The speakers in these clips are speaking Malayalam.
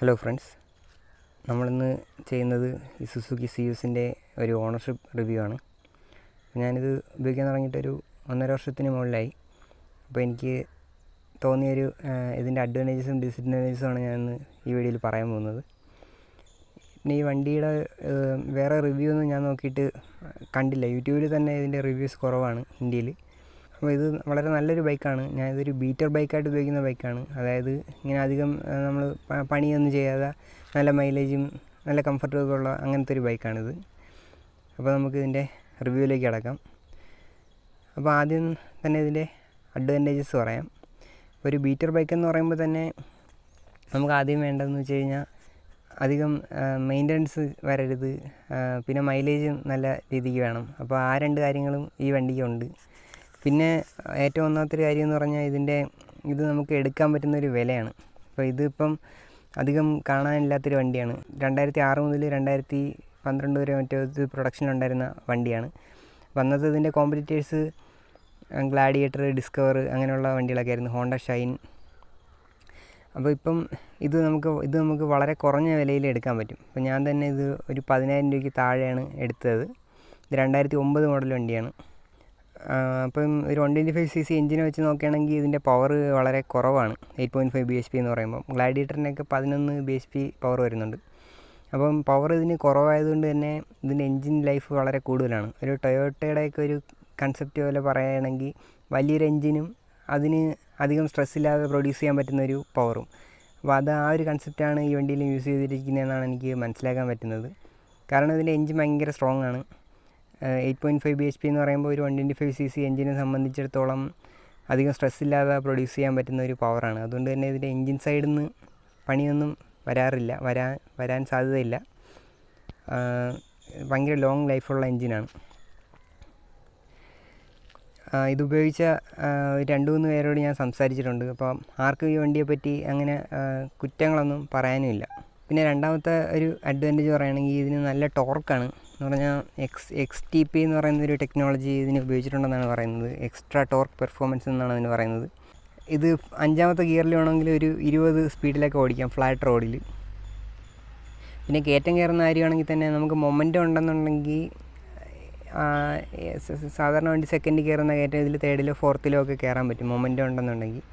ഹലോ ഫ്രണ്ട്സ്, നമ്മളിന്ന് ചെയ്യുന്നത് ഈ സുസുക്കി സിയൂസിൻ്റെ ഒരു ഓണർഷിപ്പ് റിവ്യൂ ആണ്. ഞാനിത് ഉപയോഗിക്കാൻ തുടങ്ങിയിട്ടൊരു 1.5 വർഷത്തിന് മുകളിലായി. അപ്പോൾ എനിക്ക് തോന്നിയൊരു ഇതിൻ്റെ അഡ്വാൻറ്റേജസും ഡിസഡ്വാൻറ്റേജസുമാണ് ഞാനിന്ന് ഈ വീഡിയോയിൽ പറയാൻ പോകുന്നത്. പിന്നെ ഈ വണ്ടിയുടെ വേറെ റിവ്യൂ ഒന്നും ഞാൻ നോക്കിയിട്ട് കണ്ടില്ല. യൂട്യൂബിൽ തന്നെ ഇതിൻ്റെ റിവ്യൂസ് കുറവാണ് ഇന്ത്യയിൽ. അപ്പോൾ ഇത് വളരെ നല്ലൊരു ബൈക്കാണ്. ഞാനിതൊരു ബീറ്റർ ബൈക്കായിട്ട് ഉപയോഗിക്കുന്ന ബൈക്കാണ്. അതായത് ഇങ്ങനെ അധികം നമ്മൾ പണിയൊന്നും ചെയ്യാതെ നല്ല മൈലേജും നല്ല കംഫർട്ടൊക്കെ ഉള്ള അങ്ങനത്തെ ഒരു ബൈക്കാണിത്. അപ്പോൾ നമുക്ക് ഇതിൻ്റെ റിവ്യൂവിലേക്ക് കിടക്കാം. അപ്പോൾ ആദ്യം തന്നെ ഇതിൻ്റെ അഡ്വാൻറ്റേജസ് പറയാം. ഒരു ബീറ്റർ ബൈക്ക് എന്ന് പറയുമ്പോൾ തന്നെ നമുക്ക് ആദ്യം വേണ്ടതെന്ന് വെച്ച് കഴിഞ്ഞാൽ അധികം മെയിൻ്റനൻസ് വരരുത്, പിന്നെ മൈലേജും നല്ല രീതിക്ക് വേണം. അപ്പോൾ ആ രണ്ട് കാര്യങ്ങളും ഈ വണ്ടിക്കുണ്ട്. പിന്നെ ഏറ്റവും ഒന്നാമത്തെ കാര്യം എന്ന് പറഞ്ഞാൽ ഇത് നമുക്ക് എടുക്കാൻ പറ്റുന്നൊരു വിലയാണ്. അപ്പോൾ ഇതിപ്പം അധികം കാണാനില്ലാത്തൊരു വണ്ടിയാണ്. 2006 മുതൽ 2012 വരെ മറ്റേ പ്രൊഡക്ഷനിലുണ്ടായിരുന്ന വണ്ടിയാണ്. അപ്പോൾ അന്നത്തെ ഇതിൻ്റെ കോമ്പറ്റീറ്റേഴ്സ് ഗ്ലാഡിയേറ്റർ, ഡിസ്കവർ അങ്ങനെയുള്ള വണ്ടികളൊക്കെ ആയിരുന്നു, ഹോണ്ട ഷൈൻ. അപ്പോൾ ഇപ്പം ഇത് നമുക്ക് വളരെ കുറഞ്ഞ വിലയിൽ എടുക്കാൻ പറ്റും. അപ്പോൾ ഞാൻ തന്നെ ഇത് ഒരു 10,000 രൂപയ്ക്ക് താഴെയാണ് എടുത്തത്. ഇത് 2009 മോഡൽ വണ്ടിയാണ്. അപ്പം ഒരു 125cc എഞ്ചിനെ വെച്ച് നോക്കുകയാണെങ്കിൽ ഇതിൻ്റെ പവർ വളരെ കുറവാണ്. 8.5 bhp എന്ന് പറയുമ്പോൾ ഗ്ലാഡിയേറ്ററിനൊക്കെ 11 bhp പവർ വരുന്നുണ്ട്. അപ്പം പവർ ഇതിന് കുറവായതുകൊണ്ട് തന്നെ ഇതിൻ്റെ എൻജിൻ ലൈഫ് വളരെ കൂടുതലാണ്. ഒരു ടൊയോട്ടയുടെയൊക്കെ ഒരു കൺസെപ്റ്റ് പോലെ പറയുകയാണെങ്കിൽ വലിയൊരു എൻജിനും അതിന് അധികം സ്ട്രെസ് ഇല്ലാതെ പ്രൊഡ്യൂസ് ചെയ്യാൻ പറ്റുന്നൊരു പവറും. അപ്പോൾ ആ ഒരു കൺസെപ്റ്റാണ് ഈ വണ്ടിയിൽ യൂസ് ചെയ്തിരിക്കുന്നതെന്നാണ് എനിക്ക് മനസ്സിലാക്കാൻ പറ്റുന്നത്. കാരണം ഇതിൻ്റെ എൻജിൻ ഭയങ്കര സ്ട്രോങ് ആണ്. 8.5 bhp എന്ന് പറയുമ്പോൾ ഒരു 125cc എൻജിനെ സംബന്ധിച്ചിടത്തോളം അധികം സ്ട്രെസ് ഇല്ലാതെ പ്രൊഡ്യൂസ് ചെയ്യാൻ പറ്റുന്ന ഒരു പവറാണ്. അതുകൊണ്ട് തന്നെ ഇതിൻ്റെ എൻജിൻ സൈഡിൽ നിന്ന് പണിയൊന്നും വരാൻ സാധ്യതയില്ല. ഭയങ്കര ലോങ് ലൈഫുള്ള എൻജിനാണ്. ഇതുപയോഗിച്ച 2-3 പേരോട് ഞാൻ സംസാരിച്ചിട്ടുണ്ട്. അപ്പം ആർക്കും ഈ വണ്ടിയെപ്പറ്റി അങ്ങനെ കുറ്റങ്ങളൊന്നും പറയാനുമില്ല. പിന്നെ രണ്ടാമത്തെ ഒരു അഡ്വാൻറ്റേജ് പറയുകയാണെങ്കിൽ ഇതിന് നല്ല ടോർക്കാണ്. എന്ന് പറഞ്ഞാൽ XTP എന്ന് പറയുന്നൊരു ടെക്നോളജി ഇതിന് ഉപയോഗിച്ചിട്ടുണ്ടെന്നാണ് പറയുന്നത്. എക്സ്ട്രാ ടോർക്ക് പെർഫോമൻസ് എന്നാണ് അതിന് പറയുന്നത്. ഇത് 5ാമത്തെ ഗിയറിൽ വേണമെങ്കിൽ ഒരു 20 സ്പീഡിലൊക്കെ ഓടിക്കാം ഫ്ലാറ്റ് റോഡിൽ. പിന്നെ കയറ്റം കയറുന്ന കാര്യമാണെങ്കിൽ തന്നെ നമുക്ക് മൊമെൻറ്റം ഉണ്ടെന്നുണ്ടെങ്കിൽ സാധാരണ വണ്ടി സെക്കൻഡിൽ കയറുന്ന കയറ്റം ഇതിൽ 3ഡിലോ 4ത്തിലോ ഒക്കെ കയറാൻ പറ്റും, മൊമെൻറ്റം ഉണ്ടെന്നുണ്ടെങ്കിൽ.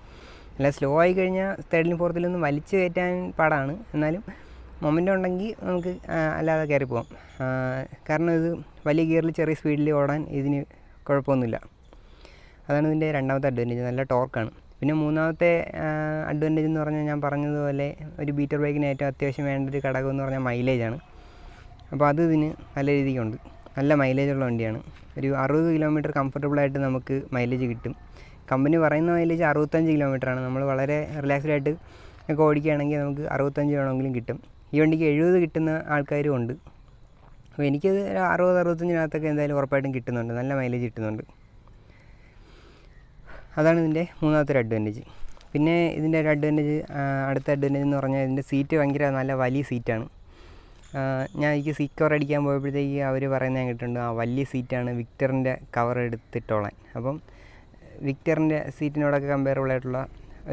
അല്ല, സ്ലോ ആയി കഴിഞ്ഞാൽ 3ഡിലും 4ത്തിലൊന്നും വലിച്ച് കയറ്റാൻ പാടാണ്. എന്നാലും മൊമെൻറ്റം ഉണ്ടെങ്കിൽ നമുക്ക് അല്ലാതെ കയറി പോകാം. കാരണം ഇത് വലിയ ഗിയറിൽ ചെറിയ സ്പീഡിൽ ഓടാൻ ഇതിന് കുഴപ്പമൊന്നുമില്ല. അതാണ് ഇതിൻ്റെ രണ്ടാമത്തെ അഡ്വാൻറ്റേജ്, നല്ല ടോർക്കാണ്. പിന്നെ മൂന്നാമത്തെ അഡ്വാൻറ്റേജ് എന്ന് പറഞ്ഞാൽ ഞാൻ പറഞ്ഞതുപോലെ ഒരു ബീറ്റർ ബൈക്കിന് ഏറ്റവും അത്യാവശ്യം വേണ്ട ഒരു ഘടകം എന്ന് പറഞ്ഞാൽ മൈലേജാണ്. അപ്പോൾ അത് ഇതിന് നല്ല രീതിക്കുണ്ട്. നല്ല മൈലേജുള്ള വണ്ടിയാണ്. ഒരു 60 കിലോമീറ്റർ കംഫർട്ടബിളായിട്ട് നമുക്ക് മൈലേജ് കിട്ടും. കമ്പനി പറയുന്ന മൈലേജ് 65 കിലോമീറ്ററാണ്. നമ്മൾ വളരെ റിലാക്സ്ഡ് ആയിട്ട് ഒക്കെ ഓടിക്കുകയാണെങ്കിൽ നമുക്ക് 65 വേണമെങ്കിലും കിട്ടും. ഈ വണ്ടിക്ക് 70 കിട്ടുന്ന ആൾക്കാരും ഉണ്ട്. അപ്പോൾ എനിക്കത് 60-65 എന്തായാലും ഉറപ്പായിട്ടും കിട്ടുന്നുണ്ട്, നല്ല മൈലേജ് കിട്ടുന്നുണ്ട്. അതാണ് ഇതിൻ്റെ മൂന്നാമത്തെ ഒരു അഡ്വാൻറ്റേജ്. പിന്നെ ഇതിൻ്റെ ഒരു അടുത്ത അഡ്വാൻറ്റേജ് എന്ന് പറഞ്ഞാൽ ഇതിൻ്റെ സീറ്റ് ഭയങ്കര നല്ല വലിയ സീറ്റാണ്. എനിക്ക് സീറ്റ് കവർ അടിക്കാൻ പോയപ്പോഴത്തേക്ക് അവർ പറയുന്നത് ഞാൻ കേട്ടിട്ടുണ്ട്, വലിയ സീറ്റാണ് വിക്ടറിൻ്റെ കവർ എടുത്തിട്ടോളാൻ. അപ്പം വിക്ടറിൻ്റെ സീറ്റിനോടൊക്കെ കമ്പയറബിൾ ആയിട്ടുള്ള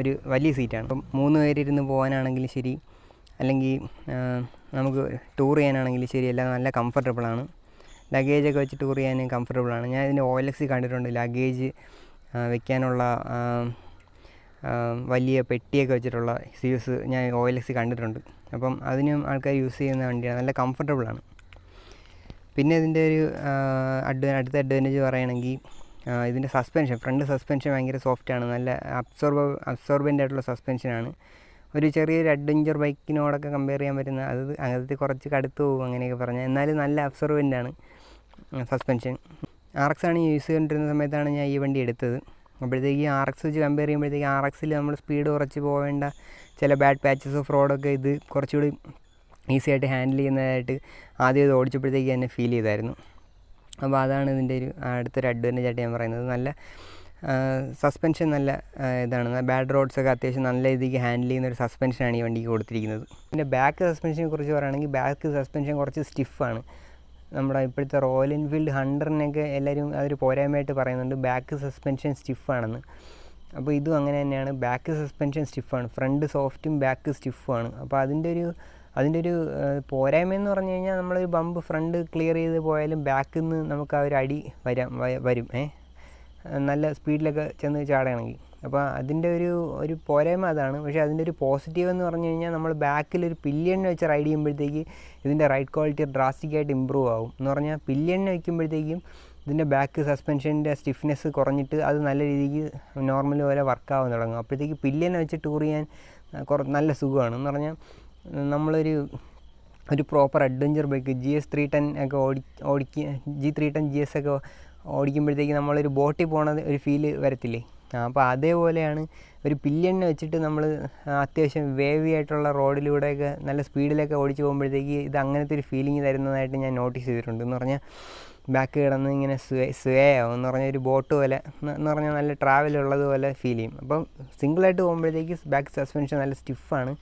ഒരു വലിയ സീറ്റാണ്. അപ്പം 3 പേരിരുന്ന് പോകാനാണെങ്കിലും ശരി, അല്ലെങ്കിൽ നമുക്ക് ടൂർ ചെയ്യാനാണെങ്കിലും ശരി, എല്ലാം നല്ല കംഫർട്ടബിളാണ്. ലഗേജൊക്കെ വെച്ച് ടൂർ ചെയ്യാൻ കംഫർട്ടബിളാണ്. ഞാൻ ഇതിൻ്റെ OLX കണ്ടിട്ടുണ്ട്, ലഗേജ് വെക്കാനുള്ള വലിയ പെട്ടിയൊക്കെ വെച്ചിട്ടുള്ള സിയൂസ് ഞാൻ OLX കണ്ടിട്ടുണ്ട്. അപ്പം അതിനും ആൾക്കാർ യൂസ് ചെയ്യുന്ന വണ്ടിയാണ്, നല്ല കംഫർട്ടബിളാണ്. പിന്നെ ഇതിൻ്റെ ഒരു അടുത്ത അഡ്വാൻറ്റേജ് പറയുകയാണെങ്കിൽ ഇതിൻ്റെ ഫ്രണ്ട് സസ്പെൻഷൻ ഭയങ്കര സോഫ്റ്റാണ്. നല്ല അബ്സോർബൻ്റ് ആയിട്ടുള്ള സസ്പെൻഷനാണ്. ഒരു ചെറിയൊരു അഡ്വഞ്ചർ ബൈക്കിനോടൊക്കെ കമ്പയർ ചെയ്യാൻ പറ്റുന്ന, അങ്ങനത്തെ കുറച്ച് കടുത്ത് പോകും അങ്ങനെയൊക്കെ പറഞ്ഞാൽ, എന്നാലും നല്ല അബ്സോർബൻ്റാണ് സസ്പെൻഷൻ. RX ആണ് യൂസ് ചെയ്തുകൊണ്ടിരുന്ന സമയത്താണ് ഞാൻ ഈ വണ്ടി എടുത്തത്. അപ്പോഴത്തേക്ക് RX വെച്ച് കമ്പയർ ചെയ്യുമ്പോഴത്തേക്ക് RXൽ നമ്മൾ സ്പീഡ് കുറച്ച് പോവേണ്ട ചില ബാഡ് പാച്ചസ് ഓഫ് റോഡൊക്കെ ഇത് കുറച്ചുകൂടി ഈസി ആയിട്ട് ഹാൻഡിൽ ചെയ്യുന്നതായിട്ട് ആദ്യം ഇത് ഓടിച്ചപ്പോഴത്തേക്ക് തന്നെ ഫീൽ ചെയ്തായിരുന്നു. അപ്പോൾ അതാണ് ഇതിൻ്റെ ഒരു അടുത്തൊരു അഡ്വാൻറ്റേജ് ആയിട്ട് ഞാൻ പറയുന്നത്. നല്ല സസ്പെൻഷൻ നല്ല ഇതാണ്. ബാഡ് റോഡ്സൊക്കെ അത്യാവശ്യം നല്ല രീതിക്ക് ഹാൻഡിൽ ചെയ്യുന്നൊരു സസ്പെൻഷനാണ് ഈ വണ്ടിക്ക് കൊടുത്തിരിക്കുന്നത്. പിന്നെ ബാക്ക് സസ്പെൻഷനെ കുറിച്ച് പറയുകയാണെങ്കിൽ ബാക്ക് സസ്പെൻഷൻ കുറച്ച് സ്റ്റിഫാണ്. നമ്മുടെ ഇപ്പോഴത്തെ റോയൽ എൻഫീൽഡ് 100-നൊക്കെ എല്ലാവരും അതൊരു പോരായ്മയായിട്ട് പറയുന്നുണ്ട്, ബാക്ക് സസ്പെൻഷൻ സ്റ്റിഫാണെന്ന്. അപ്പോൾ ഇതും അങ്ങനെ തന്നെയാണ്. ബാക്ക് സസ്പെൻഷൻ സ്റ്റിഫാണ്, ഫ്രണ്ട് സോഫ്റ്റും ബാക്ക് സ്റ്റിഫുമാണ്. അപ്പോൾ അതിൻ്റെ ഒരു പോരായ്മയെന്ന് പറഞ്ഞു കഴിഞ്ഞാൽ നമ്മളൊരു ബമ്പ് ഫ്രണ്ട് ക്ലിയർ ചെയ്ത് പോയാലും ബാക്കിൽ നിന്ന് നമുക്ക് ആ ഒരു അടി വരും നല്ല സ്പീഡിലൊക്കെ ചെന്ന് ചാടുകയാണെങ്കിൽ. അപ്പോൾ അതിൻ്റെ ഒരു പോരായ്മ അതാണ്. പക്ഷേ അതിൻ്റെ ഒരു പോസിറ്റീവ് എന്ന് പറഞ്ഞു കഴിഞ്ഞാൽ നമ്മൾ ബാക്കിലൊരു പില്ലിയണിന് വെച്ച് റൈഡ് ചെയ്യുമ്പോഴത്തേക്ക് ഇതിൻ്റെ റൈഡ് ക്വാളിറ്റി ഡ്രാസ്റ്റിക്കായിട്ട് ഇമ്പ്രൂവ് ആവും. എന്ന് പറഞ്ഞാൽ പില്ലിയണിന് വയ്ക്കുമ്പോഴത്തേക്കും ഇതിൻ്റെ ബാക്ക് സസ്പെൻഷൻ്റെ സ്റ്റിഫ്നെസ് കുറഞ്ഞിട്ട് അത് നല്ല രീതിക്ക് നോർമൽ പോലെ വർക്കാവാൻ തുടങ്ങും. അപ്പോഴത്തേക്ക് പില്ലിയനെ വെച്ച് ടൂർ ചെയ്യാൻ നല്ല സുഖമാണ്. എന്ന് പറഞ്ഞാൽ നമ്മളൊരു പ്രോപ്പർ അഡ്വഞ്ചർ ബൈക്ക് GS310 ഒക്കെ G310 GS ഒക്കെ ഓടിക്കുമ്പോഴത്തേക്ക് നമ്മളൊരു ബോട്ടിൽ പോണത് ഒരു ഫീല് വരത്തില്ലേ? അപ്പോൾ അതേപോലെയാണ് ഒരു പില്ലിയണിനെ വെച്ചിട്ട് നമ്മൾ അത്യാവശ്യം വേവി ആയിട്ടുള്ള റോഡിലൂടെയൊക്കെ നല്ല സ്പീഡിലൊക്കെ ഓടിച്ച് പോകുമ്പോഴത്തേക്ക് ഇത് അങ്ങനത്തെ ഒരു ഫീലിംഗ് തരുന്നതായിട്ട് ഞാൻ നോട്ടീസ് ചെയ്തിട്ടുണ്ട്. എന്ന് പറഞ്ഞാൽ ബാക്ക് കിടന്ന് ഇങ്ങനെ സ്വേ ആവും. എന്ന് പറഞ്ഞാൽ ഒരു ബോട്ട് പോലെ, എന്ന് പറഞ്ഞാൽ നല്ല ട്രാവൽ ഉള്ളതുപോലെ ഫീൽ ചെയ്യും. അപ്പം സിംഗിളായിട്ട് പോകുമ്പോഴത്തേക്ക് ബാക്ക് സസ്പെൻഷൻ നല്ല സ്റ്റിഫാണ്.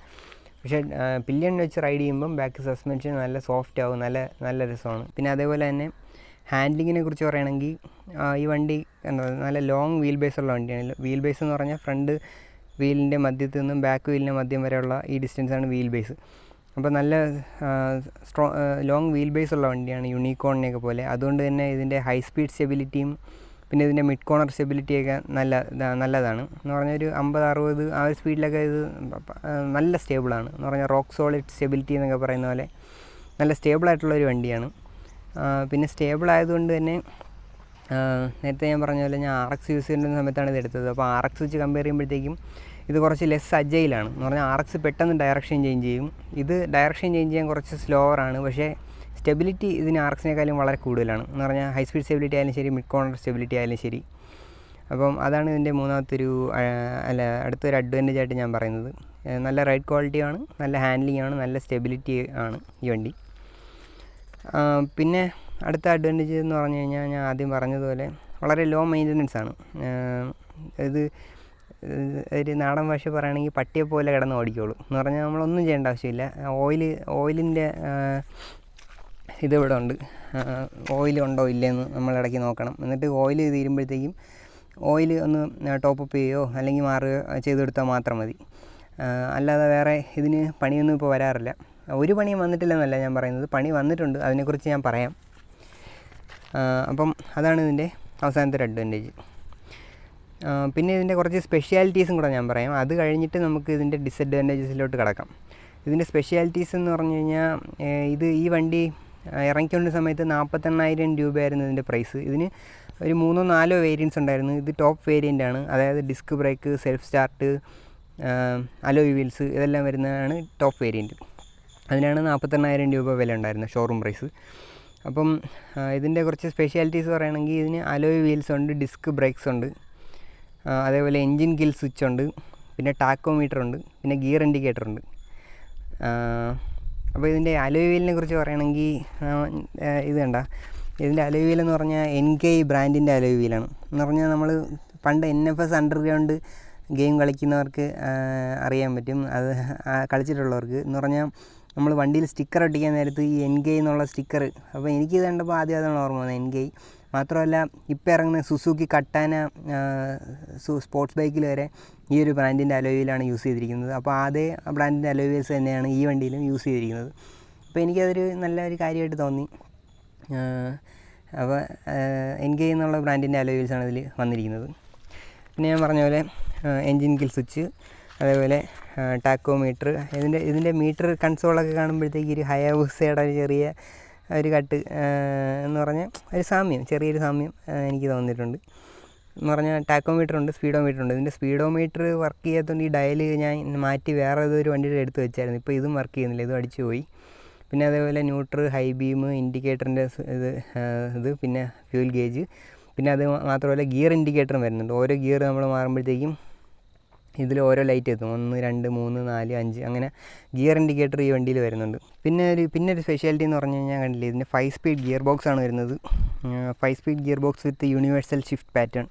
പക്ഷേ പില്ലിയണിനെ വെച്ച് റൈഡ് ചെയ്യുമ്പം ബാക്ക് സസ്പെൻഷൻ നല്ല സോഫ്റ്റ് ആവും, നല്ല രസമാണ്. പിന്നെ അതേപോലെ തന്നെ ഹാൻഡ്ലിങ്ങിനെ കുറിച്ച് പറയുകയാണെങ്കിൽ ഈ വണ്ടി എന്താ നല്ല ലോങ് വീൽ ബേസ് ഉള്ള വണ്ടിയാണ്. വീൽ ബേസ് എന്ന് പറഞ്ഞാൽ ഫ്രണ്ട് വീലിൻ്റെ മധ്യത്തിൽ നിന്നും ബാക്ക് വീലിൻ്റെ മധ്യം വരെയുള്ള ഈ ഡിസ്റ്റൻസാണ് വീൽ ബേസ്. അപ്പോൾ നല്ല ലോങ് വീൽ ബേസ് ഉള്ള വണ്ടിയാണ് യൂണിക്കോണിനെയൊക്കെ പോലെ. അതുകൊണ്ട് തന്നെ ഇതിൻ്റെ ഹൈ സ്പീഡ് സ്റ്റെബിലിറ്റിയും പിന്നെ ഇതിൻ്റെ മിഡ് കോർണർ സ്റ്റെബിലിറ്റിയൊക്കെ നല്ലതാണ്. എന്ന് പറഞ്ഞാൽ ഒരു 50-60 ആ ഒരു സ്പീഡിലൊക്കെ ഇത് നല്ല സ്റ്റേബിളാണ്. എന്ന് പറഞ്ഞാൽ റോക്ക് സോളിഡ് സ്റ്റെബിലിറ്റി എന്നൊക്കെ പറയുന്ന പോലെ നല്ല സ്റ്റേബിളായിട്ടുള്ളൊരു വണ്ടിയാണ്. പിന്നെ സ്റ്റേബിൾ ആയതുകൊണ്ട് തന്നെ നേരത്തെ ഞാൻ പറഞ്ഞ പോലെ ഞാൻ RX യൂസ് ചെയ്യുന്ന സമയത്താണ് ഇത് എടുത്തത്. അപ്പോൾ RX വെച്ച് കമ്പയർ ചെയ്യുമ്പോഴത്തേക്കും ഇത് കുറച്ച് ലെസ് അജൈലാണ്. എന്ന് പറഞ്ഞാൽ RX പെട്ടെന്ന് ഡയറക്ഷൻ ചേഞ്ച് ചെയ്യും, ഇത് ഡയറക്ഷൻ ചേഞ്ച് ചെയ്യാൻ കുറച്ച് സ്ലോവറാണ്. പക്ഷേ സ്റ്റെബിലിറ്റി ഇതിന് RXനേക്കാളും വളരെ കൂടുതലാണ്. എന്ന് പറഞ്ഞാൽ ഹൈ സ്പീഡ് സ്റ്റെബിലിറ്റി ആയാലും ശരി, മിഡ് കോർണർ സ്റ്റെബിലിറ്റി ആയാലും ശരി. അപ്പം അതാണ് ഇതിൻ്റെ അടുത്തൊരു അഡ്വാൻറ്റേജ് ആയിട്ട് ഞാൻ പറയുന്നത്. നല്ല റൈഡ് ക്വാളിറ്റിയാണ്, നല്ല ഹാൻഡ്ലിംഗ് ആണ്, നല്ല സ്റ്റെബിലിറ്റി ആണ് ഈ വണ്ടി. പിന്നെ അടുത്ത അഡ്വാൻറ്റേജ് എന്ന് പറഞ്ഞു കഴിഞ്ഞാൽ ഞാൻ ആദ്യം പറഞ്ഞതുപോലെ വളരെ ലോ മെയിൻ്റനൻസ് ആണ്. ഇത് ഒരു നാടൻ ഭാഷ പറയുകയാണെങ്കിൽ പട്ടിയെ പോലെ കിടന്ന് ഓടിക്കോളൂ. എന്ന് പറഞ്ഞാൽ നമ്മളൊന്നും ചെയ്യേണ്ട ആവശ്യമില്ല. ഓയിലിൻ്റെ ഇതിവിടെ ഉണ്ട്, ഓയിൽ ഉണ്ടോ ഇല്ലയെന്ന് നമ്മൾ ഇടയ്ക്ക് നോക്കണം. എന്നിട്ട് ഓയിൽ തീരുമ്പോഴത്തേക്കും ഓയിൽ ഒന്ന് ടോപ്പപ്പ് ചെയ്യുകയോ അല്ലെങ്കിൽ മാറുകയോ ചെയ്ത് കൊടുത്താൽ മാത്രം മതി. അല്ലാതെ വേറെ ഇതിന് പണിയൊന്നും ഇപ്പോൾ വരാറില്ല. ഒരു പണിയും വന്നിട്ടില്ലെന്നല്ല ഞാൻ പറയുന്നത്, പണി വന്നിട്ടുണ്ട്, അതിനെക്കുറിച്ച് ഞാൻ പറയാം. അപ്പം അതാണ് ഇതിൻ്റെ അവസാനത്തെ ഒരു അഡ്വാൻറ്റേജ്. പിന്നെ ഇതിൻ്റെ കുറച്ച് സ്പെഷ്യാലിറ്റീസും കൂടെ ഞാൻ പറയാം. അത് കഴിഞ്ഞിട്ട് നമുക്ക് ഇതിൻ്റെ ഡിസഡ്വാൻറ്റേജസിലോട്ട് കിടക്കാം. ഇതിൻ്റെ സ്പെഷ്യാലിറ്റീസ് എന്ന് പറഞ്ഞു കഴിഞ്ഞാൽ ഈ വണ്ടി ഇറങ്ങിക്കൊണ്ട സമയത്ത് 48,000 രൂപയായിരുന്നു ഇതിൻ്റെ പ്രൈസ്. ഇതിന് ഒരു 3-4 വേരിയൻസ് ഉണ്ടായിരുന്നു. ഇത് ടോപ്പ് വേരിയൻ്റാണ്. അതായത് disc brake, self start, alloy wheels ഇതെല്ലാം വരുന്നതാണ് ടോപ്പ് വേരിയൻറ്റ്. അതിനാണ് 48,000 രൂപ വില ഉണ്ടായിരുന്നത് ഷോറൂം പ്രൈസ്. അപ്പം ഇതിൻ്റെ കുറച്ച് സ്പെഷ്യാലിറ്റീസ് പറയുകയാണെങ്കിൽ ഇതിന് അലോയ് വീൽസ് ഉണ്ട്, ഡിസ്ക് ബ്രേക്സ് ഉണ്ട്, അതേപോലെ എൻജിൻ കിൽ സ്വിച്ച് ഉണ്ട്, പിന്നെ ടാക്കോമീറ്റർ ഉണ്ട്, പിന്നെ ഗിയർ ഇൻഡിക്കേറ്റർ ഉണ്ട്. അപ്പോൾ ഇതിൻ്റെ അലോയ് വീലിനെ കുറിച്ച് പറയുകയാണെങ്കിൽ ഇത് കണ്ട, ഇതിൻ്റെ അലോയ് വീലെന്ന് പറഞ്ഞാൽ NK ബ്രാൻഡിൻ്റെ അലോയ് വീലാണ്. എന്ന് പറഞ്ഞാൽ നമ്മൾ പണ്ട് NFS അണ്ടർഗ്രൗണ്ട് ഗെയിം കളിക്കുന്നവർക്ക് അറിയാൻ പറ്റും, അത് കളിച്ചിട്ടുള്ളവർക്ക്. എന്ന് പറഞ്ഞാൽ നമ്മൾ വണ്ടിയിൽ സ്റ്റിക്കർ ഒട്ടിക്കാൻ നേരത്ത് ഈ NK എന്നുള്ള സ്റ്റിക്കർ, അപ്പോൾ എനിക്കിത് കണ്ടപ്പോൾ ആദ്യം അതാണ് ഓർമ്മ വന്നത്, NK. മാത്രമല്ല ഇപ്പോൾ ഇറങ്ങുന്ന സുസുക്കി കട്ടാന സ്പോർട്സ് ബൈക്കിൽ വരെ ഈ ഒരു ബ്രാൻഡിൻ്റെ അലോയ് വീലാണ് യൂസ് ചെയ്തിരിക്കുന്നത്. അപ്പോൾ അതേ ബ്രാൻഡിൻ്റെ അലോയ് വീൽസ് തന്നെയാണ് ഈ വണ്ടിയിലും യൂസ് ചെയ്തിരിക്കുന്നത്. അപ്പോൾ എനിക്കതൊരു നല്ലൊരു കാര്യമായിട്ട് തോന്നി. അപ്പോൾ NK എന്നുള്ള ബ്രാൻഡിൻ്റെ അലോയ് വീൽസാണ് ഇതിൽ വന്നിരിക്കുന്നത്. പിന്നെ ഞാൻ പറഞ്ഞ പോലെ എൻജിൻ കിൽ സ്വിച്ച്, അതേപോലെ ടാക്കോമീറ്റർ. ഇതിൻ്റെ മീറ്റർ കൺസോളൊക്കെ കാണുമ്പോഴത്തേക്ക് ഒരു ഹയാബുസയുടെ ചെറിയ ഒരു കട്ട് എന്ന് പറഞ്ഞാൽ ഒരു ചെറിയൊരു സാമ്യം എനിക്ക് തോന്നിയിട്ടുണ്ട്. എന്ന് പറഞ്ഞാൽ ടാക്കോമീറ്റർ ഉണ്ട്, സ്പീഡോമീറ്റർ ഉണ്ട്. ഇതിൻ്റെ സ്പീഡോമീറ്റർ വർക്ക് ചെയ്യാത്തതുകൊണ്ട് ഈ ഡയൽ ഞാൻ മാറ്റി വേറെ ഏതൊരു വണ്ടിയുടെ എടുത്ത് വെച്ചായിരുന്നു. ഇപ്പോൾ ഇതും വർക്ക് ചെയ്യുന്നില്ല, ഇതും അടിച്ചു പോയി. പിന്നെ അതേപോലെ ന്യൂട്രൽ, ഹൈ ബീം, ഇൻഡിക്കേറ്ററിൻ്റെ ഇത് പിന്നെ ഫ്യൂൽ ഗേജ്, പിന്നെ അത് മാത്രമല്ല ഗിയർ ഇൻഡിക്കേറ്ററും വരുന്നുണ്ട്. ഓരോ ഗിയർ നമ്മൾ മാറുമ്പോഴത്തേക്കും ഇതിൽ ഓരോ ലൈറ്റ് എത്തും, 1, 2, 3, 4, 5 അങ്ങനെ ഗിയർ ഇൻഡിക്കേറ്റർ ഈ വണ്ടിയിൽ വരുന്നുണ്ട്. പിന്നെ ഒരു സ്പെഷ്യാലിറ്റി എന്ന് പറഞ്ഞു കഴിഞ്ഞാൽ കണ്ടില്ലേ, ഇതിൻ്റെ 5 സ്പീഡ് ഗിയർ ബോക്സ് ആണ് വരുന്നത്. 5 സ്പീഡ് ഗിയർ ബോക്സ് വിത്ത് യൂണിവേഴ്സൽ ഷിഫ്റ്റ് പാറ്റേൺ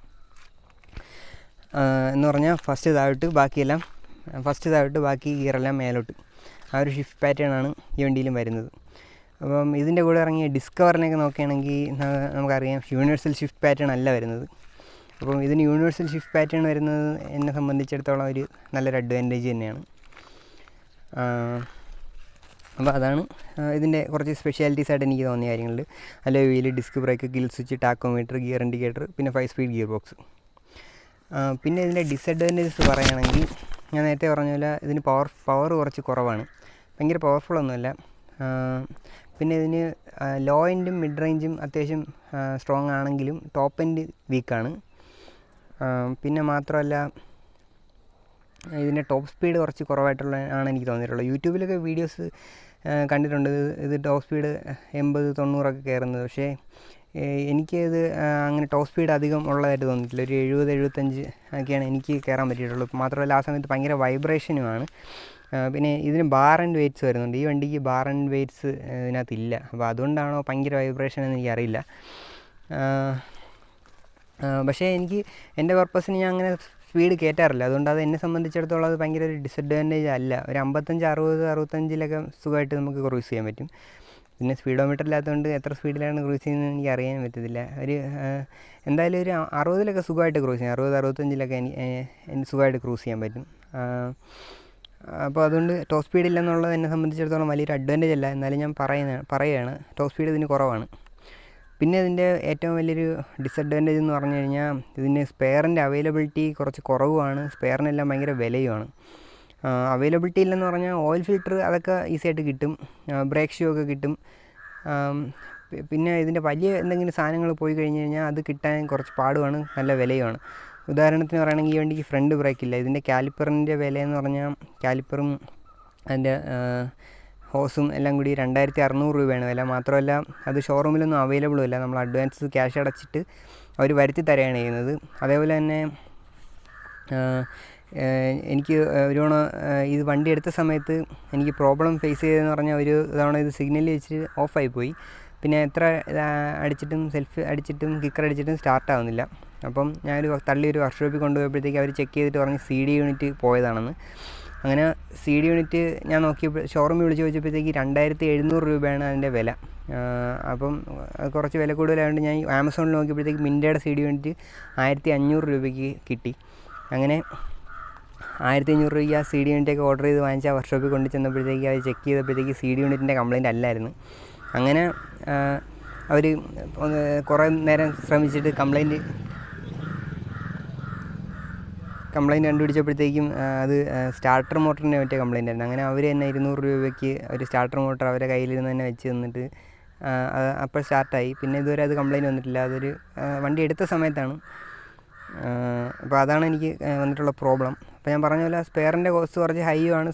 എന്ന് പറഞ്ഞാൽ ഫസ്റ്റ് താഴോട്ട് ബാക്കി ഗിയറെല്ലാം മേലോട്ട്, ആ ഒരു ഷിഫ്റ്റ് പാറ്റേൺ ആണ് ഈ വണ്ടിയിലും വരുന്നത്. അപ്പം ഇതിൻ്റെ കൂടെ ഇറങ്ങിയ ഡിസ്കവറിനെയൊക്കെ നോക്കുകയാണെങ്കിൽ നമുക്കറിയാം യൂണിവേഴ്സൽ ഷിഫ്റ്റ് പാറ്റേൺ അല്ല വരുന്നത്. അപ്പം ഇതിന് യൂണിവേഴ്സൽ ഷിഫ്റ്റ് പാറ്റേൺ വരുന്നത് എന്നെ സംബന്ധിച്ചിടത്തോളം ഒരു നല്ലൊരു അഡ്വാൻറ്റേജ് തന്നെയാണ്. അപ്പോൾ അതാണ് ഇതിൻ്റെ കുറച്ച് സ്പെഷ്യാലിറ്റീസായിട്ട് എനിക്ക് തോന്നിയ കാര്യങ്ങൾ. Alloy wheel, disc brake, kill switch, tachometer, gear indicator, പിന്നെ 5 സ്പീഡ് ഗിയർ ബോക്സ്. പിന്നെ ഇതിൻ്റെ ഡിസഡ്വാൻറ്റേജസ് പറയുകയാണെങ്കിൽ ഞാൻ നേരത്തെ പറഞ്ഞ പോലെ ഇതിന് പവർ കുറച്ച് കുറവാണ്, ഭയങ്കര പവർഫുള്ളൊന്നുമല്ല. പിന്നെ ഇതിന് ലോ എൻഡും മിഡ് റേഞ്ചും അത്യാവശ്യം സ്ട്രോങ് ആണെങ്കിലും ടോപ്പ് എൻഡ് വീക്കാണ്. പിന്നെ മാത്രമല്ല ഇതിൻ്റെ ടോപ്പ് സ്പീഡ് കുറച്ച് കുറവായിട്ടുള്ള ആണ് എനിക്ക് തോന്നിയിട്ടുള്ളത്. യൂട്യൂബിലൊക്കെ വീഡിയോസ് കണ്ടിട്ടുണ്ട് ഇത് ടോപ്പ് സ്പീഡ് 80-90 കയറുന്നത്. പക്ഷേ എനിക്കത് അങ്ങനെ ടോപ്പ് സ്പീഡ് അധികം ഉള്ളതായിട്ട് തോന്നിയിട്ടില്ല. ഒരു 70-75 ഒക്കെയാണ് എനിക്ക് കയറാൻ പറ്റിയിട്ടുള്ളൂ. മാത്രമല്ല ആ സമയത്ത് ഭയങ്കര വൈബ്രേഷനുമാണ്. പിന്നെ ഇതിന് ബാർ ആൻഡ് വെയ്റ്റ്സ് വരുന്നുണ്ട്. ഈ വണ്ടിക്ക് ബാർ ആൻഡ് വെയ്റ്റ്സ് ഇതിനകത്തില്ല. അപ്പോൾ അതുകൊണ്ടാണോ ഭയങ്കര വൈബ്രേഷൻ എന്ന് എനിക്കറിയില്ല. പക്ഷേ എനിക്ക് എൻ്റെ പർപ്പസിന് ഞാൻ അങ്ങനെ സ്പീഡ് കയറ്റാറില്ല. അതുകൊണ്ട് അത് എന്നെ സംബന്ധിച്ചിടത്തോളം അത് ഭയങ്കര ഒരു ഡിസഡ്വാൻറ്റേജ് അല്ല. ഒരു 55-60-65 നമുക്ക് ക്രൂസ് ചെയ്യാൻ പറ്റും. പിന്നെ സ്പീഡോമീറ്റർ ഇല്ലാത്തതുകൊണ്ട് എത്ര സ്പീഡിലാണ് ക്രൂസ് ചെയ്യുന്നത് എനിക്ക് അറിയാൻ പറ്റത്തില്ല. എന്തായാലും ഒരു 60 സുഖമായിട്ട് ക്രൂസ് ചെയ്യാം. 60-65 എനിക്ക് സുഖമായിട്ട് ക്രൂസ് ചെയ്യാൻ പറ്റും. അപ്പോൾ അതുകൊണ്ട് ടോപ്പ് സ്പീഡ് ഇല്ലെന്നുള്ളത് എന്നെ സംബന്ധിച്ചിടത്തോളം വലിയൊരു അഡ്വാൻറ്റേജ് അല്ല. എന്നാലും ഞാൻ പറയുകയാണ് ടോപ്പ് സ്പീഡ് ഇതിന് കുറവാണ്. പിന്നെ ഇതിൻ്റെ ഏറ്റവും വലിയൊരു ഡിസഡ്വാൻറ്റേജ് എന്ന് പറഞ്ഞു കഴിഞ്ഞാൽ ഇതിന് സ്പെയറിൻ്റെ അവൈലബിലിറ്റി കുറച്ച് കുറവുമാണ്. സ്പെയറിനെല്ലാം ഭയങ്കര വിലയുമാണ്. അവൈലബിലിറ്റി ഇല്ലെന്ന് പറഞ്ഞാൽ ഓയിൽ ഫിൽറ്റർ അതൊക്കെ ഈസി ആയിട്ട് കിട്ടും, ബ്രേക്ക് ഷൂ ഒക്കെ കിട്ടും. പിന്നെ ഇതിൻ്റെ വലിയ എന്തെങ്കിലും സാധനങ്ങൾ പോയി കഴിഞ്ഞ് കഴിഞ്ഞാൽ അത് കിട്ടാൻ കുറച്ച് പാടുമാണ്, നല്ല വിലയുമാണ്. ഉദാഹരണത്തിന് പറയുകയാണെങ്കിൽ ഈ വണ്ടിക്ക് ഫ്രണ്ട് ബ്രേക്കില്ല. ഇതിൻ്റെ കാലിപ്പറിൻ്റെ വിലയെന്ന് പറഞ്ഞാൽ കാലിപ്പറും അതിൻ്റെ ഹോസും എല്ലാം കൂടി 2600 രൂപയാണ് വില. മാത്രമല്ല അത് ഷോറൂമിലൊന്നും അവൈലബിളും അല്ല. നമ്മൾ അഡ്വാൻസ് ക്യാഷ് അടച്ചിട്ട് അവർ വരുത്തി തരികയാണ് ചെയ്യുന്നത്. അതേപോലെ തന്നെ എനിക്ക് ഇത് വണ്ടി എടുത്ത സമയത്ത് എനിക്ക് പ്രോബ്ലം ഫേസ് ചെയ്തതെന്ന് പറഞ്ഞാൽ ഒരു തവണ ഇത് സിഗ്നൽ വെച്ച് ഓഫായിപ്പോയി. പിന്നെ എത്ര സെൽഫ് അടിച്ചിട്ടും കിക്കർ അടിച്ചിട്ടും സ്റ്റാർട്ടാവുന്നില്ല. അപ്പം ഞാനൊരു തള്ളിയൊരു വർക്ക്ഷോപ്പിൽ കൊണ്ടുപോയപ്പോഴത്തേക്ക് അവർ ചെക്ക് ചെയ്തിട്ട് പറഞ്ഞ് CD യൂണിറ്റ് പോയതാണെന്ന്. അങ്ങനെ CD യൂണിറ്റ് ഞാൻ നോക്കിയപ്പോൾ ഷോറൂമിൽ വിളിച്ച് ചോദിച്ചപ്പോഴത്തേക്ക് 2700 രൂപയാണ് അതിൻ്റെ വില. അപ്പം അത് കുറച്ച് വില കൂടുതലായതുകൊണ്ട് ഞാൻ ആമസോണിൽ നോക്കിയപ്പോഴത്തേക്ക് മിൻ്റയുടെ CD യൂണിറ്റ് 1500 രൂപയ്ക്ക് കിട്ടി. അങ്ങനെ 1500 രൂപയ്ക്ക് ആ CD യൂണിറ്റൊക്കെ ഓർഡർ ചെയ്ത് വാങ്ങിച്ച് ആ വർക്ക്ഷോപ്പിൽ കൊണ്ടു ചെന്നപ്പോഴത്തേക്ക് അത് ചെക്ക് ചെയ്തപ്പോഴത്തേക്ക് CD യൂണിറ്റിൻ്റെ കംപ്ലയിൻ്റ് അല്ലായിരുന്നു. അങ്ങനെ അവർ കുറേ നേരം ശ്രമിച്ചിട്ട് കംപ്ലയിൻറ്റ് കണ്ടുപിടിച്ചപ്പോഴത്തേക്കും അത് സ്റ്റാർട്ടർ മോട്ടറിൻ്റെ മറ്റേ കംപ്ലയിൻ്റ് ആയിരുന്നു. അങ്ങനെ അവർ തന്നെ 200 രൂപയ്ക്ക് ഒരു സ്റ്റാർട്ടർ മോട്ടർ അവരുടെ കയ്യിലിരുന്ന് തന്നെ വെച്ച് തന്നിട്ട് അപ്പോൾ സ്റ്റാർട്ടായി. പിന്നെ ഇതുവരെ അത് കംപ്ലയിൻറ്റ് വന്നിട്ടില്ല. അതൊരു വണ്ടി എടുത്ത സമയത്താണ്. അപ്പോൾ അതാണ് എനിക്ക് വന്നിട്ടുള്ള പ്രോബ്ലം. അപ്പോൾ ഞാൻ പറഞ്ഞ പോലെ സ്പെയറിൻ്റെ കോസ്റ്റ് കുറച്ച് ഹൈ ആണ്.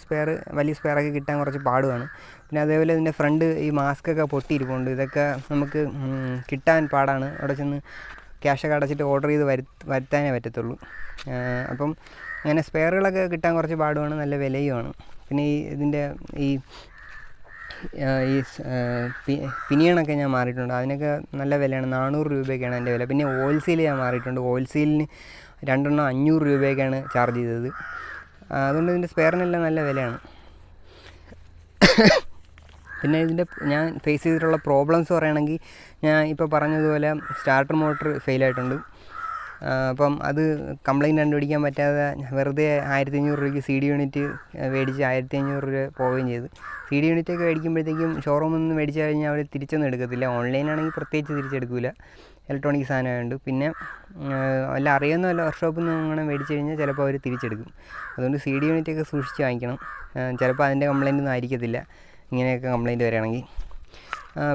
വലിയ സ്പെയറൊക്കെ കിട്ടാൻ കുറച്ച് പാടുമാണ്. പിന്നെ അതേപോലെ ഇതിൻ്റെ ഫ്രണ്ട് ഈ മാസ്കൊക്കെ പൊട്ടിയിരിപ്പുണ്ട്. ഇതൊക്കെ നമുക്ക് കിട്ടാൻ പാടാണ്. അവിടെ ചെന്ന് ക്യാഷൊക്കെ അടച്ചിട്ട് ഓർഡർ ചെയ്ത് വരുത്താനേ പറ്റത്തുള്ളൂ. അപ്പം അങ്ങനെ സ്പെയറുകളൊക്കെ കിട്ടാൻ കുറച്ച് പാടുമാണ്, നല്ല വിലയുമാണ്. പിന്നെ ഇതിൻ്റെ പിനിയണൊക്കെ ഞാൻ മാറിയിട്ടുണ്ട്. അതിനൊക്കെ നല്ല വിലയാണ്, 400 രൂപയൊക്കെയാണ് അതിൻ്റെ വില. പിന്നെ ഓയിൽ സീൽ ഞാൻ മാറിയിട്ടുണ്ട്. ഓയിൽ സീലിന് 2 500 രൂപയൊക്കെയാണ് ചാർജ് ചെയ്തത്. അതുകൊണ്ട് ഇതിൻ്റെ സ്പെയറിനെല്ലാം നല്ല വിലയാണ്. പിന്നെ ഞാൻ ഫേസ് ചെയ്തിട്ടുള്ള പ്രോബ്ലംസ് പറയുകയാണെങ്കിൽ ഞാൻ ഇപ്പോൾ പറഞ്ഞതുപോലെ സ്റ്റാർട്ടർ മോട്ടർ ഫെയിലായിട്ടുണ്ട്. അപ്പം അത് കംപ്ലയിൻറ്റ് കണ്ടുപിടിക്കാൻ പറ്റാതെ വെറുതെ 1500 രൂപയ്ക്ക് CD യൂണിറ്റ് മേടിച്ച് 1500 രൂപ പോവുകയും ചെയ്തു. CD യൂണിറ്റൊക്കെ മേടിക്കുമ്പോഴത്തേക്കും ഷോറൂമിൽ നിന്ന് മേടിച്ച് കഴിഞ്ഞാൽ അവർ തിരിച്ചൊന്നും എടുക്കത്തില്ല. ഓൺലൈനാണെങ്കിൽ പ്രത്യേകിച്ച് തിരിച്ചെടുക്കില്ല, ഇലക്ട്രോണിക് സാധനമായതുകൊണ്ട്. പിന്നെ അറിയാവുന്ന വർക്ക്ഷോപ്പിൽ നിന്ന് അങ്ങനെ മേടിച്ച് കഴിഞ്ഞാൽ ചിലപ്പോൾ അവർ തിരിച്ചെടുക്കും. അതുകൊണ്ട് CD യൂണിറ്റൊക്കെ സൂക്ഷിച്ച് വാങ്ങിക്കണം. ചിലപ്പോൾ അതിൻ്റെ കംപ്ലയിൻ്റ് ഒന്നും ആയിരിക്കത്തില്ല, ഇങ്ങനെയൊക്കെ കംപ്ലയിൻറ്റ് വരികയാണെങ്കിൽ.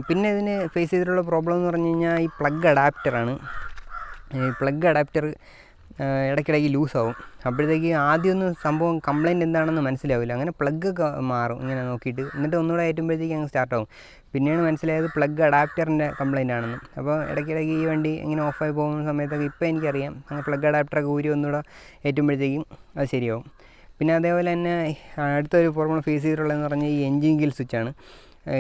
പിന്നെ ഇതിന് ഫേസ് ചെയ്തിട്ടുള്ള പ്രോബ്ലം എന്ന് പറഞ്ഞു കഴിഞ്ഞാൽ ഈ പ്ലഗ് അഡാപ്റ്ററാണ്. ഈ പ്ലഗ് അഡാപ്റ്റർ ഇടയ്ക്കിടയ്ക്ക് ലൂസാവും. അപ്പോഴത്തേക്ക് ആദ്യമൊന്നും സംഭവം കംപ്ലയിൻറ്റ് എന്താണെന്ന് മനസ്സിലാവില്ല. അങ്ങനെ പ്ലഗ്ഗൊക്കെ മാറും ഇങ്ങനെ നോക്കിയിട്ട്, എന്നിട്ട് ഒന്നുകൂടെ കയറ്റുമ്പോഴത്തേക്ക് അങ്ങ് സ്റ്റാർട്ടാവും. പിന്നെയാണ് മനസ്സിലായത് പ്ലഗ് അഡാപ്റ്ററിൻ്റെ കംപ്ലയിൻ്റ് ആണെന്ന്. അപ്പോൾ ഇടയ്ക്കിടയ്ക്ക് ഈ വണ്ടി ഇങ്ങനെ ഓഫായി പോകുന്ന സമയത്തൊക്കെ ഇപ്പോൾ എനിക്കറിയാം അങ്ങനെ പ്ലഗ് അഡാപ്റ്ററൊക്കെ ഊരി ഒന്നുകൂടെ കയറ്റുമ്പോഴത്തേക്കും അത് ശരിയാവും. പിന്നെ അതേപോലെ തന്നെ അടുത്തൊരു പ്രോബ്ലം ഫേസ് ചെയ്തിട്ടുള്ളതെന്ന് പറഞ്ഞാൽ ഈ എൻജിൻ ഗിൽ സ്വിച്ചാണ്.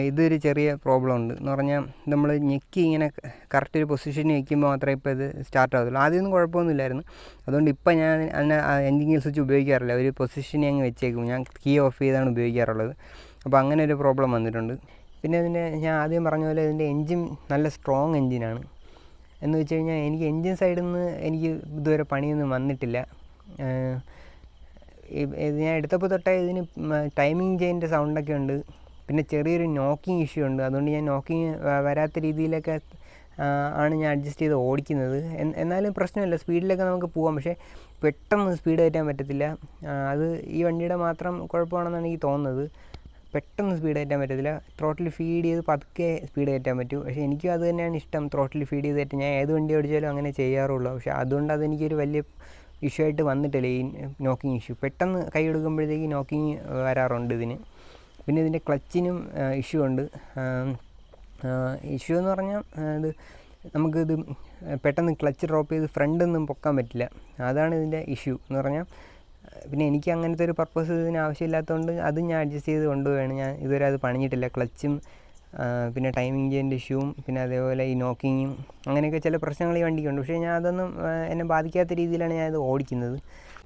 ഇതൊരു ചെറിയ പ്രോബ്ലം ഉണ്ട്. എന്ന് പറഞ്ഞാൽ നമ്മൾ ഞെക്കി ഇങ്ങനെ കറക്റ്റ് ഒരു പൊസിഷനിൽ വയ്ക്കുമ്പോൾ മാത്രമേ ഇപ്പോൾ ഇത് സ്റ്റാർട്ട് ആകത്തുള്ളൂ. ആദ്യമൊന്നും കുഴപ്പമൊന്നുമില്ലായിരുന്നു. അതുകൊണ്ട് ഇപ്പോൾ ഞാൻ അതിന് എൻജിൻ ഗിൽ സ്വിച്ച് ഉപയോഗിക്കാറില്ല. ഒരു പൊസിഷനിൽ അങ്ങ് വെച്ചേക്കും. ഞാൻ കീ ഓഫ് ചെയ്താണ് ഉപയോഗിക്കാറുള്ളത്. അപ്പോൾ അങ്ങനെ ഒരു പ്രോബ്ലം വന്നിട്ടുണ്ട്. പിന്നെ ഞാൻ ആദ്യം പറഞ്ഞ പോലെ ഇതിൻ്റെ എൻജിൻ നല്ല സ്ട്രോങ് എൻജിനാണ്. എന്ന് വെച്ച് കഴിഞ്ഞാൽ എനിക്ക് എൻജിൻ സൈഡിൽ നിന്ന് എനിക്ക് ഇതുവരെ പണിയൊന്നും വന്നിട്ടില്ല. ഞാൻ എടുത്തപ്പോൾ തൊട്ടേ ഇതിന് ടൈമിംഗ് ചെയിൻ്റെ സൗണ്ടൊക്കെ ഉണ്ട്, പിന്നെ ചെറിയൊരു നോക്കിങ് ഇഷ്യൂ ഉണ്ട്. അതുകൊണ്ട് ഞാൻ നോക്കിങ് വരാത്ത രീതിയിലൊക്കെ ആണ് ഞാൻ അഡ്ജസ്റ്റ് ചെയ്ത് ഓടിക്കുന്നത്. എന്നാലും പ്രശ്നമില്ല, സ്പീഡിലൊക്കെ നമുക്ക് പോകാം. പക്ഷേ പെട്ടെന്ന് സ്പീഡ് കയറ്റാൻ പറ്റത്തില്ല. അത് ഈ വണ്ടിയുടെ മാത്രം കുഴപ്പമാണെന്നാണ് എനിക്ക് തോന്നുന്നത്. പെട്ടെന്ന് സ്പീഡ് കയറ്റാൻ പറ്റത്തില്ല. ത്രോട്ടിൽ ഫീഡ് ചെയ്ത് പതുക്കെ സ്പീഡ് കയറ്റാൻ പറ്റൂ. പക്ഷേ എനിക്കും അത് തന്നെയാണ് ഇഷ്ടം, ത്രോട്ടിൽ ഫീഡ് ചെയ്ത് കയറ്റാൻ. ഞാൻ ഏത് വണ്ടി ഓടിച്ചാലും അങ്ങനെ ചെയ്യാറുള്ളൂ. പക്ഷേ അതുകൊണ്ട് അതെനിക്കൊരു വലിയ ഇഷ്യൂ ആയിട്ട് വന്നിട്ടില്ല, ഈ നോക്കിങ് ഇഷ്യൂ. പെട്ടെന്ന് കൈ എടുക്കുമ്പോഴത്തേക്ക് നോക്കിങ് വരാറുണ്ട് ഇതിന്. പിന്നെ ഇതിൻ്റെ ക്ലച്ചിനും ഇഷ്യൂ ഉണ്ട്. ഇഷ്യൂ എന്ന് പറഞ്ഞാൽ ഇത് നമുക്കിത് പെട്ടെന്ന് ക്ലച്ച് ഡ്രോപ്പ് ചെയ്ത് ഫ്രണ്ടൊന്നും പൊക്കാൻ പറ്റില്ല. അതാണ് ഇതിൻ്റെ ഇഷ്യൂ എന്ന് പറഞ്ഞാൽ. പിന്നെ എനിക്ക് അങ്ങനത്തെ ഒരു പർപ്പസ് ഇതിന് ആവശ്യമില്ലാത്തതുകൊണ്ട് അത് ഞാൻ അഡ്ജസ്റ്റ് ചെയ്ത് കൊണ്ടുപോവുകയാണ്. ഞാൻ ഇതുവരെ അത് പണിഞ്ഞിട്ടില്ല. ക്ലച്ചും പിന്നെ ടൈമിംഗ് ചെയിൻ്റെ ഇഷ്യൂവും പിന്നെ അതേപോലെ ഈ നോക്കിങ്ങും അങ്ങനെയൊക്കെ ചില പ്രശ്നങ്ങൾ ഈ വണ്ടിക്കുണ്ട്. പക്ഷേ ഞാൻ അതൊന്നും എന്നെ ബാധിക്കാത്ത രീതിയിലാണ് ഞാനത് ഓടിക്കുന്നത്.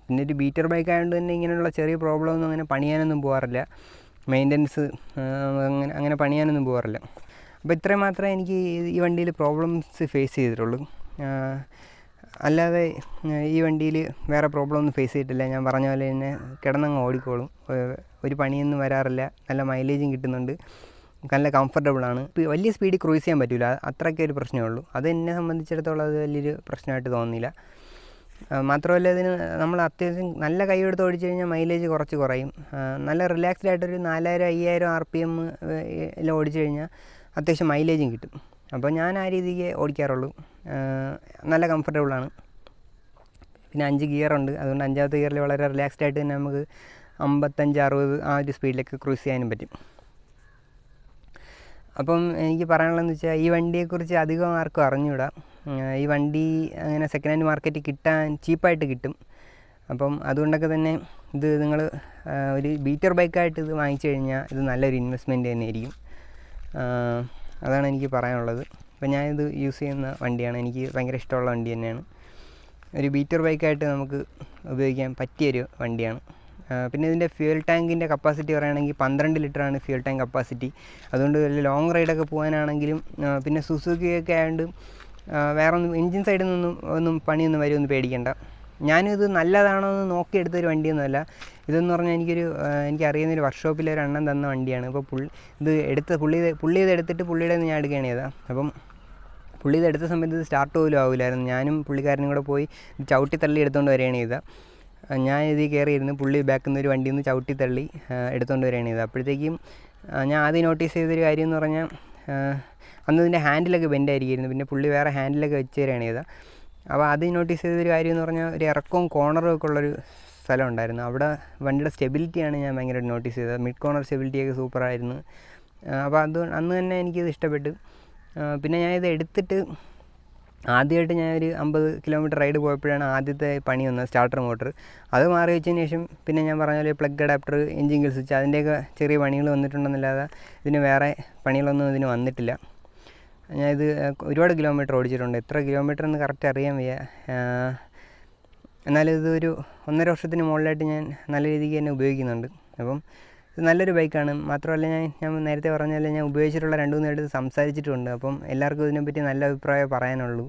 പിന്നെ ഒരു ബീറ്റർ ബൈക്ക് ആയതുകൊണ്ട് തന്നെ ഇങ്ങനെയുള്ള ചെറിയ പ്രോബ്ലമൊന്നും അങ്ങനെ പണിയാനൊന്നും പോകാറില്ല. മെയിൻ്റനൻസ് അങ്ങനെ പണിയാനൊന്നും പോകാറില്ല. അപ്പോൾ ഇത്രയും മാത്രമേ എനിക്ക് ഈ വണ്ടിയിൽ പ്രോബ്ലംസ് ഫേസ് ചെയ്തിട്ടുള്ളൂ. അല്ലാതെ ഈ വണ്ടിയിൽ വേറെ പ്രോബ്ലം ഒന്നും ഫേസ് ചെയ്തിട്ടില്ല. ഞാൻ പറഞ്ഞ പോലെ തന്നെ കിടന്നങ്ങ് ഓടിക്കോളും, ഒരു പണിയൊന്നും വരാറില്ല, നല്ല മൈലേജും കിട്ടുന്നുണ്ട്, നല്ല കംഫർട്ടബിളാണ്. വലിയ സ്പീഡിൽ ക്രൂസ് ചെയ്യാൻ പറ്റില്ല, അത്രയ്ക്ക് ഒരു പ്രശ്നമേ ഉള്ളൂ. അത് എന്നെ സംബന്ധിച്ചിടത്തോളം അത് വലിയൊരു പ്രശ്നമായിട്ട് തോന്നുന്നില്ല. മാത്രമല്ല ഇതിന് നമ്മൾ അത്യാവശ്യം നല്ല കൈ എടുത്ത് ഓടിച്ചു കഴിഞ്ഞാൽ മൈലേജ് കുറച്ച് കുറയും. നല്ല റിലാക്സ്ഡ് ആയിട്ടൊരു 4000-5000 RPM എല്ലാം ഓടിച്ചു കഴിഞ്ഞാൽ അത്യാവശ്യം മൈലേജും കിട്ടും. അപ്പോൾ ഞാൻ ആ രീതിക്ക് ഓടിക്കാറുള്ളൂ. നല്ല കംഫർട്ടബിളാണ്. പിന്നെ 5 ഗിയറുണ്ട്, അതുകൊണ്ട് 5ാമത്തെ ഗിയറിൽ വളരെ റിലാക്സ്ഡ് ആയിട്ട് തന്നെ നമുക്ക് 55-60 ആ ഒരു സ്പീഡിലൊക്കെ ക്രൂസ് ചെയ്യാനും പറ്റും. അപ്പം എനിക്ക് പറയാനുള്ളതെന്ന് വെച്ചാൽ ഈ വണ്ടിയെക്കുറിച്ച് അധികം ആർക്കും അറിഞ്ഞുകൂടാ. ഈ വണ്ടി അങ്ങനെ സെക്കൻഡ് ഹാൻഡ് മാർക്കറ്റിൽ കിട്ടാൻ ചീപ്പായിട്ട് കിട്ടും. അപ്പം അതുകൊണ്ടൊക്കെ തന്നെ ഇത് നിങ്ങൾ ഒരു ബീറ്റർ ബൈക്കായിട്ട് ഇത് വാങ്ങിച്ചു കഴിഞ്ഞാൽ ഇത് നല്ലൊരു ഇൻവെസ്റ്റ്മെൻറ്റ് തന്നെയായിരിക്കും. അതാണ് എനിക്ക് പറയാനുള്ളത്. അപ്പോൾ ഞാനിത് യൂസ് ചെയ്യുന്ന വണ്ടിയാണ്, എനിക്ക് ഭയങ്കര ഇഷ്ടമുള്ള വണ്ടി തന്നെയാണ്. ഒരു ബീറ്റർ ബൈക്കായിട്ട് നമുക്ക് ഉപയോഗിക്കാൻ പറ്റിയൊരു വണ്ടിയാണ്. പിന്നെ ഇതിൻ്റെ ഫ്യൂൽ ടാങ്കിൻ്റെ കപ്പാസിറ്റി പറയുകയാണെങ്കിൽ 12 ലിറ്ററാണ് ഫ്യൂൽ ടാങ്ക് കപ്പാസിറ്റി. അതുകൊണ്ട് വലിയ ലോങ് റൈഡൊക്കെ പോകാനാണെങ്കിലും പിന്നെ സുസുക്കിയൊക്കെ ആയതുകൊണ്ട് വേറെ ഒന്നും എൻജിൻ സൈഡിൽ ഒന്നും പണിയൊന്നും വരുമെന്ന് പേടിക്കേണ്ട. ഞാനിത് നല്ലതാണോ എന്ന് നോക്കിയെടുത്തൊരു വണ്ടിയൊന്നുമല്ല. ഇതെന്ന് പറഞ്ഞാൽ എനിക്കറിയുന്നൊരു വർക്ക്ഷോപ്പിലെ ഒരു അണ്ണൻ തന്ന വണ്ടിയാണ്. അപ്പോൾ പുള്ളി ഇത് എടുത്തിട്ട് പുള്ളിയുടെ ഞാൻ എടുക്കുകയാണ് ചെയ്തത്. അപ്പം പുള്ളി ഇത് എടുത്ത സമയത്ത് ഇത് സ്റ്റാർട്ട് പോലും ആവില്ലായിരുന്നു. ഞാനും പുള്ളിക്കാരനും കൂടെ പോയി ചവിട്ടി തള്ളി എടുത്തുകൊണ്ട് വരികയാണ് ചെയ്തത്. ഞാൻ ഇതിൽ കയറിയിരുന്നു, പുള്ളി ബാക്കിൽ നിന്ന് ഒരു വണ്ടിയിൽ നിന്ന് ചവിട്ടി തള്ളി എടുത്തുകൊണ്ട് വരികയാണ് ചെയ്തത്. അപ്പോഴത്തേക്കും ഞാൻ ആദ്യം നോട്ടീസ് ചെയ്തൊരു കാര്യം എന്ന് പറഞ്ഞാൽ അന്ന് ഇതിൻ്റെ ഹാൻഡിലൊക്കെ ബെൻഡായിരിക്കുമായിരുന്നു. പിന്നെ പുള്ളി വേറെ ഹാൻഡിലൊക്കെ വെച്ച് തരികയാണ് ചെയ്തത്. അപ്പോൾ അത് നോട്ടീസ് ചെയ്തൊരു കാര്യം എന്ന് പറഞ്ഞാൽ ഒരു ഇറക്കവും കോർണറും ഒക്കെ ഉള്ളൊരു സ്ഥലം ഉണ്ടായിരുന്നു. അവിടെ വണ്ടിയുടെ സ്റ്റെബിലിറ്റിയാണ് ഞാൻ ഭയങ്കരമായിട്ട് നോട്ടീസ് ചെയ്തത്. മിഡ് കോർണർ സ്റ്റെബിലിറ്റിയൊക്കെ സൂപ്പറായിരുന്നു. അപ്പോൾ അന്ന് തന്നെ എനിക്കിത് ഇഷ്ടപ്പെട്ടു. പിന്നെ ഞാനിത് എടുത്തിട്ട് ആദ്യമായിട്ട് ഞാനൊരു 50 കിലോമീറ്റർ റൈഡ് പോയപ്പോഴാണ് ആദ്യത്തെ പണി വന്നത്, സ്റ്റാർട്ടർ മോട്ടർ. അത് മാറി വെച്ചതിന് ശേഷം പിന്നെ ഞാൻ പറഞ്ഞ പോലെ plug adapter, engine Gill switch, അതിൻ്റെയൊക്കെ ചെറിയ പണികൾ വന്നിട്ടുണ്ടെന്നല്ലാതെ ഇതിന് വേറെ പണികളൊന്നും ഇതിന് വന്നിട്ടില്ല. ഞാനിത് ഒരുപാട് കിലോമീറ്റർ ഓടിച്ചിട്ടുണ്ട്. എത്ര കിലോമീറ്റർ എന്ന് കറക്റ്റ് അറിയാൻ വയ്യ. എന്നാലും ഇതൊരു 1.5 വർഷത്തിന് മുകളിലായിട്ട് ഞാൻ നല്ല രീതിക്ക് തന്നെ ഉപയോഗിക്കുന്നുണ്ട്. അപ്പം ഇത് നല്ലൊരു ബൈക്കാണ്. മാത്രമല്ല ഞാൻ നേരത്തെ പറഞ്ഞ പോലെ ഞാൻ ഉപയോഗിച്ചിട്ടുള്ള 2-3 എടുത്ത് സംസാരിച്ചിട്ടുണ്ട്. അപ്പം എല്ലാവർക്കും ഇതിനെപ്പറ്റി നല്ല അഭിപ്രായം പറയാനുള്ളൂ.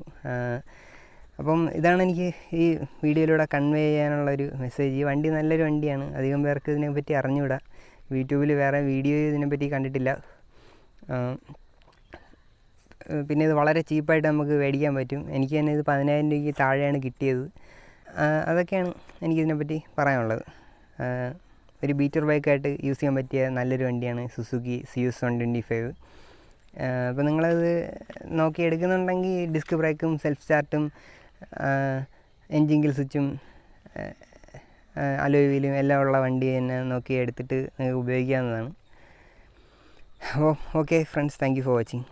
അപ്പം ഇതാണ് എനിക്ക് ഈ വീഡിയോയിലൂടെ കൺവേ ചെയ്യാനുള്ളൊരു മെസ്സേജ്. ഈ വണ്ടി നല്ലൊരു വണ്ടിയാണ്, അധികം പേർക്ക് ഇതിനെപ്പറ്റി അറിഞ്ഞുകൂടാ. യൂട്യൂബിൽ വേറെ വീഡിയോ ഇതിനെപ്പറ്റി കണ്ടിട്ടില്ല. പിന്നെ ഇത് വളരെ ചീപ്പായിട്ട് നമുക്ക് മേടിക്കാൻ പറ്റും. എനിക്ക് തന്നെ ഇത് 10,000 രൂപയ്ക്ക് താഴെയാണ് കിട്ടിയത്. അതൊക്കെയാണ് എനിക്കിതിനെപ്പറ്റി പറയാനുള്ളത്. ഒരു ബീറ്റർ ബൈക്കായിട്ട് യൂസ് ചെയ്യാൻ പറ്റിയ നല്ലൊരു വണ്ടിയാണ് സുസുക്കി സിയൂസ് 125. അപ്പോൾ നിങ്ങളത് നോക്കി എടുക്കുന്നുണ്ടെങ്കിൽ ഡിസ്ക് ബ്രേക്കും സെൽഫ് സ്റ്റാർട്ടും എൻജിൻ ഗിൽ സ്വിച്ചും അലോയ് വീലും എല്ലാം ഉള്ള വണ്ടി തന്നെ നോക്കി എടുത്തിട്ട് നിങ്ങൾക്ക് ഉപയോഗിക്കാവുന്നതാണ്. അപ്പോൾ okay friends, thank you for watching.